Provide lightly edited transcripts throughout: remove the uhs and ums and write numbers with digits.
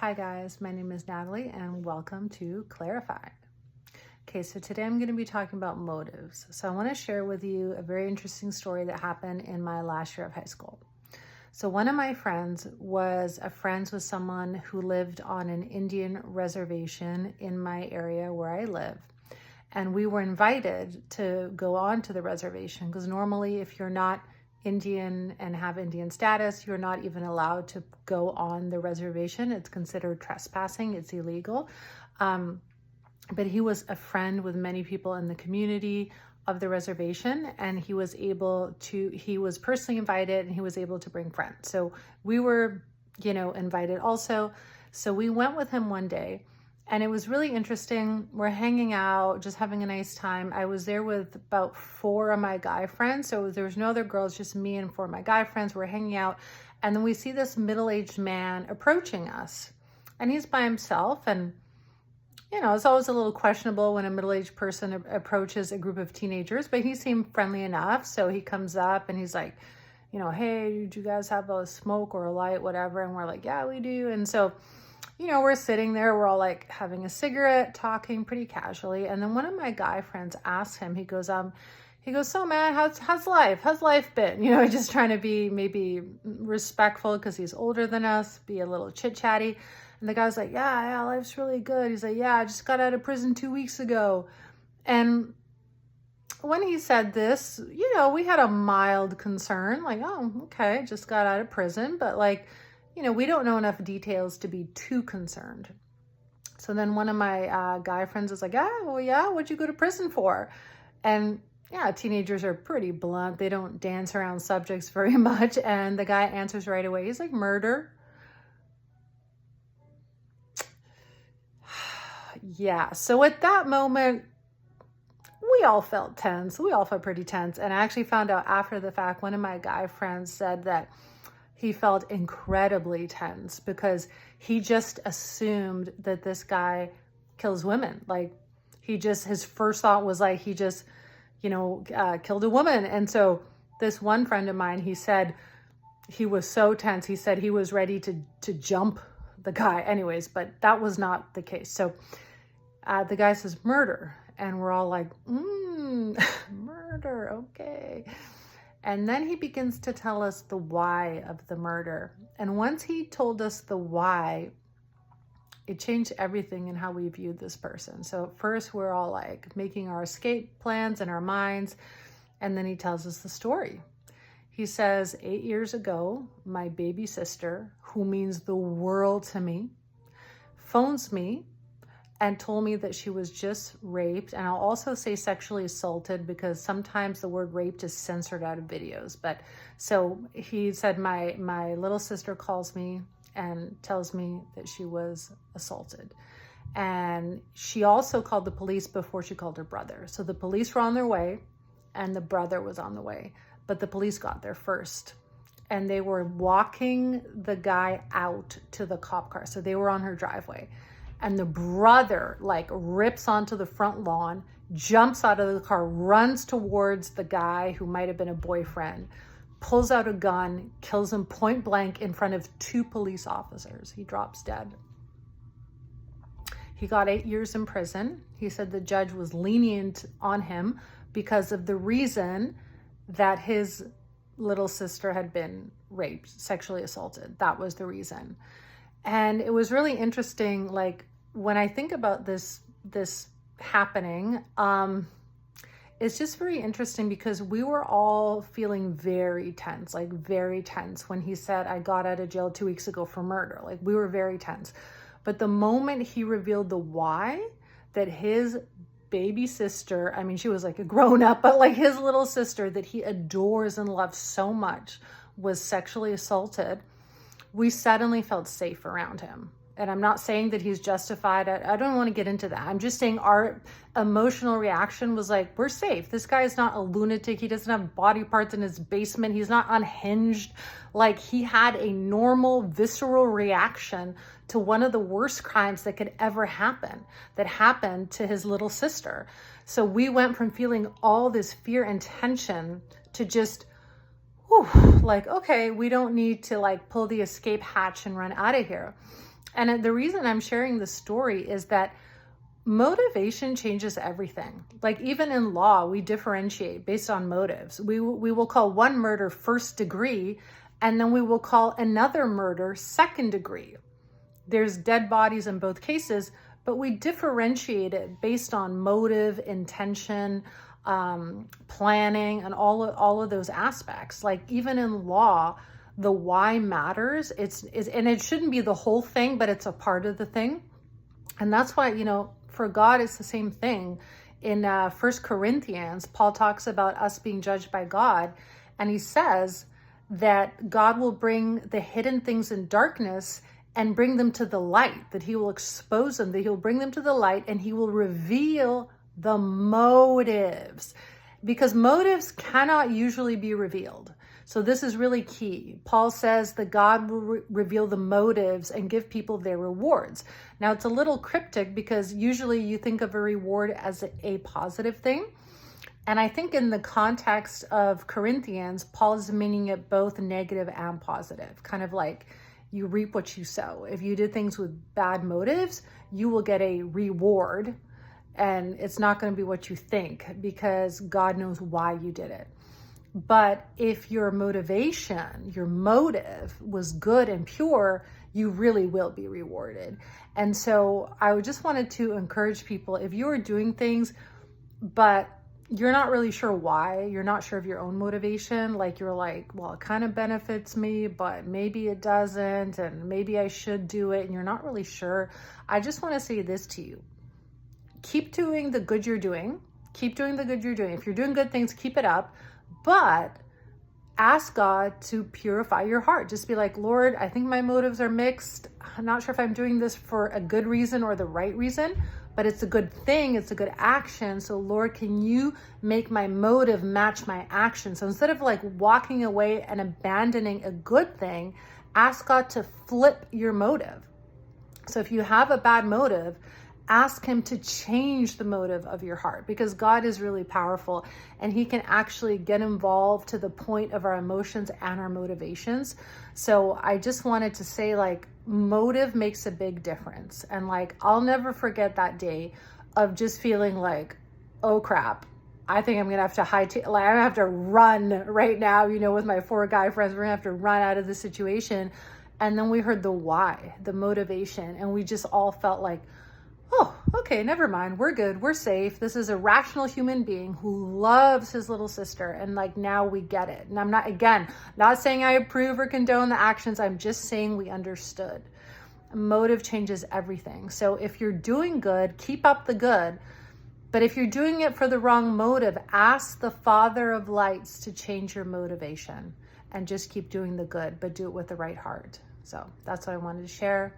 Hi guys, my name is Natalie and welcome to Clarify. Okay, so today I'm going to be talking about motives. So I want to share with you a very interesting story that happened in my last year of high school. So one of my friends was friends with someone who lived on an Indian reservation in my area where I live. And we were invited to go on to the reservation because normally if you're not Indian and have Indian status, you're not even allowed to go on the reservation. It's considered trespassing. It's illegal. But he was a friend with many people in the community of the reservation, and he was personally invited and he was able to bring friends. So we were, invited also. So we went with him one day. And it was really interesting. We're hanging out, just having a nice time. I was there with about 4 of my guy friends. So there was no other girls, just me and 4 of my guy friends. We're hanging out. And then we see this middle-aged man approaching us. And he's by himself. And, it's always a little questionable when a middle-aged person approaches a group of teenagers. But he seemed friendly enough. So he comes up and he's like, hey, do you guys have a smoke or a light, whatever? And we're like, yeah, we do. And so we're sitting there, we're all like having a cigarette, talking pretty casually. And then one of my guy friends asks him, he goes, so man, how's life? How's life been? Just trying to be maybe respectful because he's older than us, be a little chit chatty. And the guy's like, yeah, life's really good. He's like, yeah, I just got out of prison 2 weeks ago. And when he said this, we had a mild concern, like, oh, okay, just got out of prison. But we don't know enough details to be too concerned. So then one of my guy friends is like, what'd you go to prison for? And teenagers are pretty blunt. They don't dance around subjects very much. And the guy answers right away. He's like, murder. Yeah. So at that moment, we all felt tense. We all felt pretty tense. And I actually found out after the fact, one of my guy friends said that he felt incredibly tense because he just assumed that this guy kills women. Like his first thought was like, he just, killed a woman. And so this one friend of mine, he said he was so tense. He said he was ready to jump the guy anyways, but that was not the case. So the guy says murder. And we're all like, murder. Okay. And then he begins to tell us the why of the murder. And once he told us the why, it changed everything in how we viewed this person. So at first we're all like making our escape plans in our minds. And then he tells us the story. He says, 8 years ago, my baby sister, who means the world to me, phones me and told me that she was just raped. And I'll also say sexually assaulted because sometimes the word raped is censored out of videos. But so he said, my little sister calls me and tells me that she was assaulted. And she also called the police before she called her brother. So the police were on their way and the brother was on the way, but the police got there first. And they were walking the guy out to the cop car. So they were on her driveway. And the brother rips onto the front lawn, jumps out of the car, runs towards the guy who might have been a boyfriend, pulls out a gun, kills him point blank in front of 2 police officers. He drops dead. He got 8 years in prison. He said the judge was lenient on him because of the reason that his little sister had been raped, sexually assaulted. That was the reason. And it was really interesting, when I think about this happening, it's just very interesting because we were all feeling very tense when he said, I got out of jail 2 weeks ago for murder. We were very tense. But the moment he revealed the why, that his baby sister, she was like a grown up, but his little sister that he adores and loves so much was sexually assaulted, we suddenly felt safe around him. And I'm not saying that he's justified. I don't want to get into that. I'm just saying our emotional reaction was like, we're safe. This guy is not a lunatic. He doesn't have body parts in his basement. He's not unhinged. He had a normal, visceral reaction to one of the worst crimes that could ever happen, that happened to his little sister. So we went from feeling all this fear and tension to just, okay, we don't need to pull the escape hatch and run out of here. And the reason I'm sharing this story is that motivation changes everything. Like even in law, we differentiate based on motives. We will call one murder first degree, and then we will call another murder second degree. There's dead bodies in both cases, but we differentiate it based on motive, intention, planning, and all of those aspects. Like even in law, the why matters. And it shouldn't be the whole thing, but it's a part of the thing. And that's why, for God, it's the same thing. In 1 Corinthians, Paul talks about us being judged by God. And he says that God will bring the hidden things in darkness and bring them to the light, that he will expose them, that he will bring them to the light, and he will reveal the motives, because motives cannot usually be revealed. So this is really key. Paul says that God will reveal the motives and give people their rewards. Now it's a little cryptic because usually you think of a reward as a positive thing. And I think in the context of Corinthians, Paul is meaning it both negative and positive, kind of like you reap what you sow. If you did things with bad motives, you will get a reward, and it's not going to be what you think because God knows why you did it. But if your motivation, your motive was good and pure, you really will be rewarded. And so I just wanted to encourage people, if you are doing things, but you're not really sure why, you're not sure of your own motivation, like you're like, well, it kind of benefits me, but maybe it doesn't, and maybe I should do it, and you're not really sure. I just want to say this to you. Keep doing the good you're doing. Keep doing the good you're doing. If you're doing good things, keep it up. But ask God to purify your heart. Just be like, Lord, I think my motives are mixed. I'm not sure if I'm doing this for a good reason or the right reason, but it's a good thing. It's a good action. So Lord, can you make my motive match my action? So instead of like walking away and abandoning a good thing, ask God to flip your motive. So if you have a bad motive, ask him to change the motive of your heart, because God is really powerful and he can actually get involved to the point of our emotions and our motivations. So I just wanted to say, like, motive makes a big difference. And like, I'll never forget that day of just feeling like, oh crap, I think I'm going to have to I'm going to have to run right now, with my 4 guy friends. We're going to have to run out of the situation. And then we heard the why, the motivation, and we just all felt like, oh, okay, never mind. We're good. We're safe. This is a rational human being who loves his little sister. And like, now we get it. And I'm not saying I approve or condone the actions. I'm just saying we understood. Motive changes everything. So if you're doing good, keep up the good. But if you're doing it for the wrong motive, ask the Father of lights to change your motivation and just keep doing the good, but do it with the right heart. So that's what I wanted to share.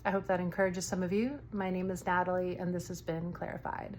I hope that encourages some of you. My name is Natalie, and this has been Clarified.